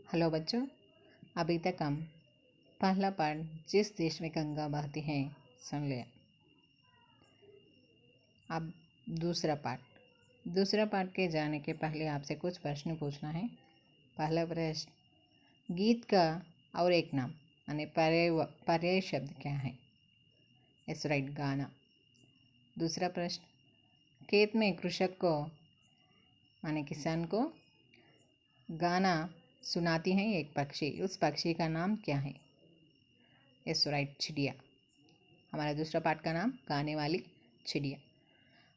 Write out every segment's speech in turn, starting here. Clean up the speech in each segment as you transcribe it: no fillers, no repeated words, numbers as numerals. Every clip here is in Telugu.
हेलो बच्चों, अभी तक हम पहला पाठ जिस देश में गंगा बहती है सुन लिया। अब दूसरा पाठ के जाने के पहले आपसे कुछ प्रश्न पूछना है। पहला प्रश्न, गीत का और एक नाम यानी पर्याय शब्द क्या है? यस राइट, गाना। दूसरा प्रश्न, खेत में कृषक को माने किसान को गाना सुनाती है एक पक्षी, उस पक्षी का नाम क्या है? यस राइट, चिड़िया। हमारा दूसरा पाठ का नाम गाने वाली चिड़िया।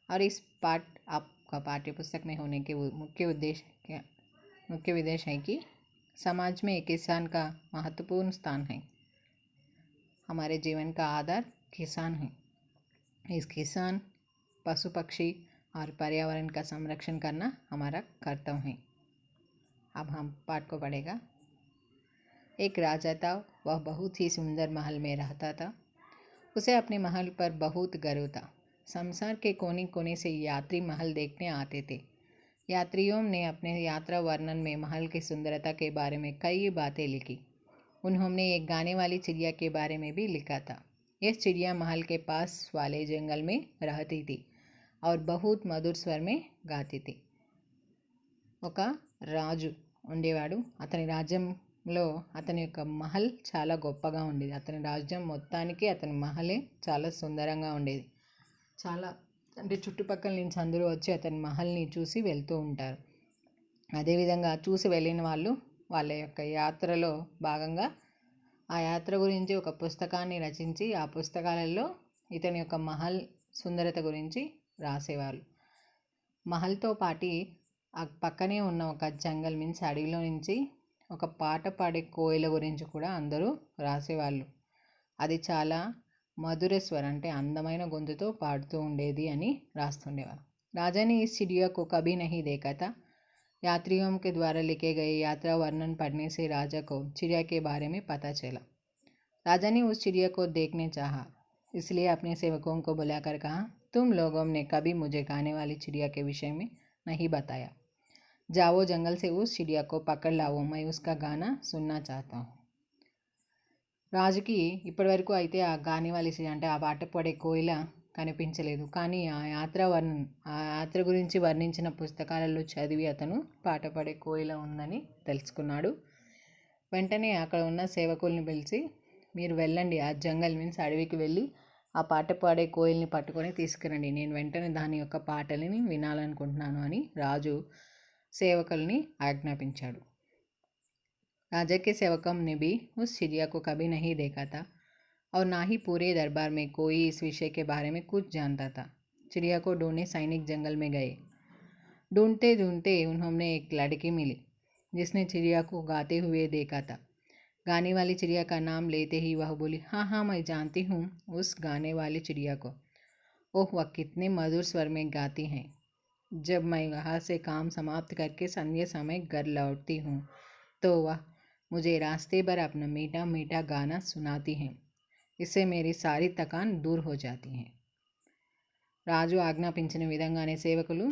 और इस पाठ आपका पाठ्य पुस्तक में होने के मुख्य उद्देश्य है कि समाज में किसान का महत्वपूर्ण स्थान है। हमारे जीवन का आधार किसान है। इस किसान, पशु पक्षी और पर्यावरण का संरक्षण करना हमारा कर्तव्य है। अब हम पाठ को पढ़ेगा। एक राजा था, वह बहुत ही सुंदर महल में रहता था। उसे अपने महल पर बहुत गर्व था। संसार के कोने कोने से यात्री महल देखने आते थे। यात्रियों ने अपने यात्रा वर्णन में महल की सुंदरता के बारे में कई बातें लिखी। उन्होंने एक गाने वाली चिड़िया के बारे में भी लिखा था। यह चिड़िया महल के पास वाले जंगल में रहती थी और बहुत मधुर स्वर में गाती थी। ఒక రాజు ఉండేవాడు. అతని రాజ్యంలో అతని యొక్క మహల్ చాలా గొప్పగా ఉండేది. అతని రాజ్యం మొత్తానికి అతని మహలే చాలా సుందరంగా ఉండేది. చాలా అంటే చుట్టుపక్కల నుంచి అందరూ వచ్చి అతని మహల్ని చూసి వెళ్తూ ఉంటారు. అదేవిధంగా చూసి వెళ్ళిన వాళ్ళు వాళ్ళ యొక్క యాత్రలో భాగంగా ఆ యాత్ర గురించి ఒక పుస్తకాన్ని రచించి ఆ పుస్తకాలలో ఇతని యొక్క మహల్ సుందరత గురించి రాసేవాళ్ళు. మహల్తో పాటి ఆ పక్కనే ఉన్న ఒక జంగల్ మీన్స్ అడవిలో నుంచి ఒక పాట పాడే కోయిల గురించి కూడా అందరూ రాసేవాళ్ళు. అది చాలా మధుర స్వరం అంటే అందమైన గొంతుతో పాడుతూ ఉండేది అని రాస్తుండేవారు. राजा ने इस चिड़िया को कभी नहीं देखा था। यात्रियों के द्वारा लिखे गए यात्रा वर्णन पढ़ने से राजा को चिड़िया के बारे में पता चला। राजा ने उस चिड़िया को देखने चाहा, इसलिए अपने सेवकों को बुलाकर कहा, तुम लोगों ने कभी मुझे गाने वाली चिड़िया के विषय में नहीं बताया। जाओ जंगल से उस चिड़िया को पकड़ लाओ, मैं उसका गाना सुनना चाहता हूँ. రాజుకి ఇప్పటివరకు అయితే ఆ గానే వాలి చిడియా అంటే ఆ పాట పాడే కోయిల కనిపించలేదు. కానీ ఆ యాత్ర గురించి వర్ణించిన పుస్తకాలలో చదివి అతను పాట పాడే కోయిల ఉందని తెలుసుకున్నాడు. వెంటనే అక్కడ ఉన్న సేవకుల్ని పిలిచి, మీరు వెళ్ళండి, ఆ జంగల్ మీన్స్ అడవికి వెళ్ళి ఆ పాట పాడే కోయిల్ని పట్టుకొని తీసుకురండి, నేను వెంటనే దాని యొక్క పాటలని వినాలనుకుంటున్నాను అని రాజు సేవకుల్ని ఆజ్ఞాపించాడు. राजा के सेवकों ने भी उस चिड़िया को कभी नहीं देखा था और ना ही पूरे दरबार में कोई इस विषय के बारे में कुछ जानता था. चिड़िया को ढूंढने सैनिक जंगल में गए. ढूंढते ढूंढते उन्होंने एक लड़की मिली जिसने चिड़िया को गाते हुए देखा था. गाने वाली चिड़िया का नाम लेते ही वह बोली, हाँ हाँ मैं जानती हूँ उस गाने वाली चिड़िया को. ओह, वह कितने मधुर स्वर में गाती हैं. जब मैं वहाँ से काम समाप्त करके संध्या समय घर लौटती हूँ तो वह मुझे रास्ते पर अपना मीठा मीठा गाना सुनाती हैं. इससे मेरी सारी थकान दूर हो जाती है. రాజు ఆజ్ఞాపించిన విధంగానే సేవకులు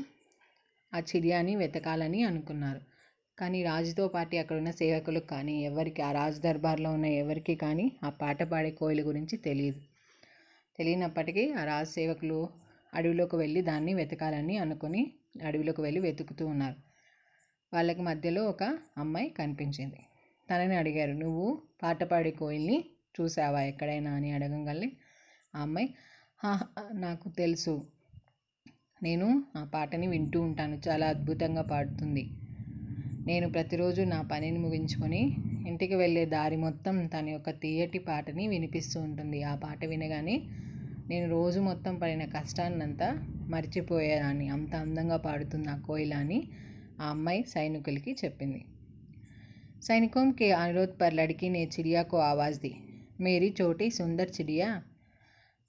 ఆ చిడియాని వెతకాలని అనుకున్నారు. కానీ రాజుతో పాటు అక్కడ ఉన్న సేవకులకు కానీ ఎవరికి, ఆ రాజు దర్బార్లో ఉన్న ఎవరికి కానీ ఆ పాట పాడే కోయిల గురించి తెలియనప్పటికీ ఆ రాజు సేవకులు అడవిలోకి వెళ్ళి దాన్ని వెతకాలని అనుకుని అడవిలోకి వెళ్ళి వెతుకుతూ ఉన్నారు. వాళ్ళకి మధ్యలో ఒక అమ్మాయి కనిపించింది. తనని అడిగారు, నువ్వు పాట పాడే కోయిల్ని చూసావా ఎక్కడైనా అని అడగంగానే ఆ అమ్మాయి, నాకు తెలుసు, నేను ఆ పాటని వింటూ ఉంటాను, చాలా అద్భుతంగా పాడుతుంది. నేను ప్రతిరోజు నా పనిని ముగించుకొని ఇంటికి వెళ్ళే దారి మొత్తం తన యొక్క తీయటి పాటని వినిపిస్తూ ఉంటుంది. ఆ పాట వినగానే నేను రోజు మొత్తం పడిన కష్టాన్నంతా మర్చిపోయేదాన్ని, అంత అందంగా పాడుతుంది ఆ కోయిల అని ఆ అమ్మాయి సైనికులకి చెప్పింది. सैनिकों के अनुरोध पर लड़की ने चिड़िया को आवाज़ दी, मेरी छोटी सुंदर चिड़िया,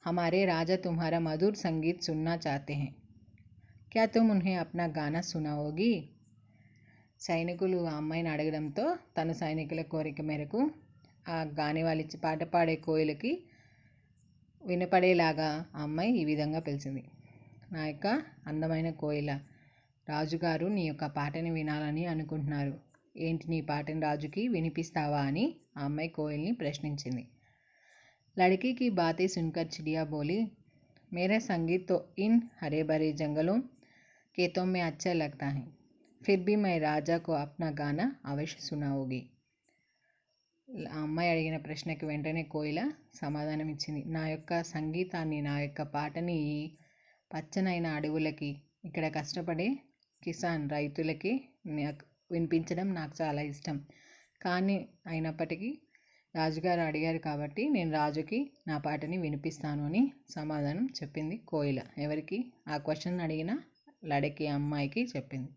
हमारे राजा तुम्हारा मधुर संगीत सुनना चाहते हैं, क्या तुम उन्हें अपना गाना सुनाओगी? సైనికులు ఆ అమ్మాయిని అడగడంతో తన సైనికుల కోరిక మేరకు ఆ గానే వాలి పాట పాడే కోయిలకి వినపడేలాగా ఆ అమ్మాయి ఈ విధంగా పిలిచింది, నా యొక్క అందమైన కోయిల, రాజుగారు నీ యొక్క పాటని వినాలని అనుకుంటున్నారు, ఏంటి నీ పాటని రాజుకి వినిపిస్తావా అని ఆ అమ్మాయి కోయిల్ని ప్రశ్నించింది. लड़की की बातें सुनकर चिड़िया बोली, मेरा संगीत तो इन हरे भरे जंगलों खेतों में अच्छा लगता है, फिर भी मैं राजा को अपना गाना अवश्य सुनाऊंगी. ఆ అమ్మాయి అడిగిన ప్రశ్నకి వెంటనే కోయిల సమాధానం ఇచ్చింది. నా యొక్క సంగీతాన్ని, నా యొక్క పాటని ఈ పచ్చనైన అడవులకి, ఇక్కడ కష్టపడే కిసాన్ రైతులకి నాకు వినిపించడం నాకు చాలా ఇష్టం. కానీ అయినప్పటికీ రాజుగారు అడిగారు కాబట్టి నేను రాజుకి నా పాటని వినిపిస్తాను అని సమాధానం చెప్పింది కోయిల. ఎవరికి? ఆ క్వశ్చన్ అడిగిన లడకి అమ్మాయికి చెప్పింది.